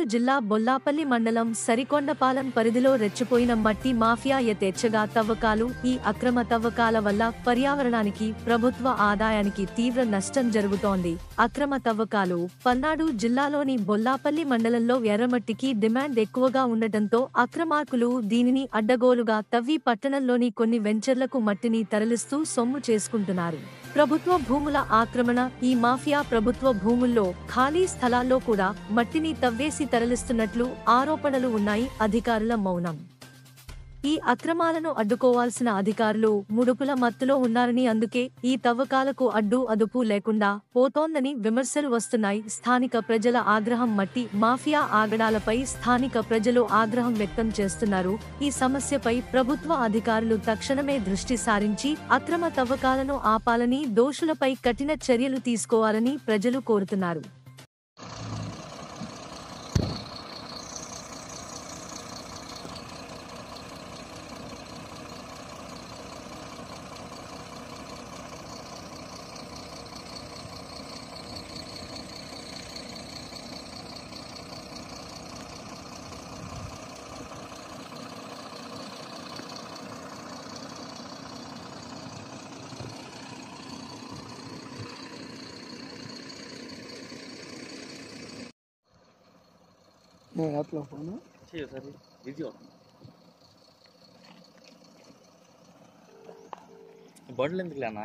పల్నాడు జిల్లా బొల్లాపల్లి మండలం సరికొండపాలెం పరిధిలో రెచ్చిపోయిన మట్టి మాఫియా యథేచ్ఛగా తవ్వకాలు. ఈ అక్రమ తవ్వకాల వల్ల పర్యావరణానికి, ప్రభుత్వ ఆదాయానికి తీవ్ర నష్టం జరుగుతోంది. అక్రమ తవ్వకాలు. పల్నాడు జిల్లాలోని బొల్లాపల్లి మండలంలో ఎర్రమట్టికి డిమాండ్ ఎక్కువగా ఉండటంతో అక్రమార్కులు దీనిని అడ్డగోలుగా తవ్వి పట్టణంలోని కొన్ని వెంచర్లకు మట్టిని తరలిస్తూ సొమ్ము చేసుకుంటున్నారు. ప్రభుత్వ భూముల ఆక్రమణ. ఈ మాఫియా ప్రభుత్వ భూముల్లో ఖాళీ స్థలాల్లో కూడా మట్టిని తవ్వేసి తరలిస్తున్నట్లు ఆరోపణలు ఉన్నాయి. అధికారుల మౌనం. ఈ అక్రమాలను అడ్డుకోవాల్సిన అధికారులు ముడుపుల మత్తులో ఉన్నారని, అందుకే ఈ తవ్వకాలకు అడ్డు అదుపు లేకుండా పోతోందని విమర్శలు వస్తున్నాయి. స్థానిక ప్రజల ఆగ్రహం. మట్టి మాఫియా ఆగడాలపై స్థానిక ప్రజలు ఆగ్రహం వ్యక్తం చేస్తున్నారు. ఈ సమస్యపై ప్రభుత్వ అధికారులు తక్షణమే దృష్టి సారించి అక్రమ తవ్వకాలను ఆపాలని, దోషులపై కఠిన చర్యలు తీసుకోవాలని ప్రజలు కోరుతున్నారు. యాప్లో ఫోను సరే బిజీ బండ్లు ఎందుకు లేనా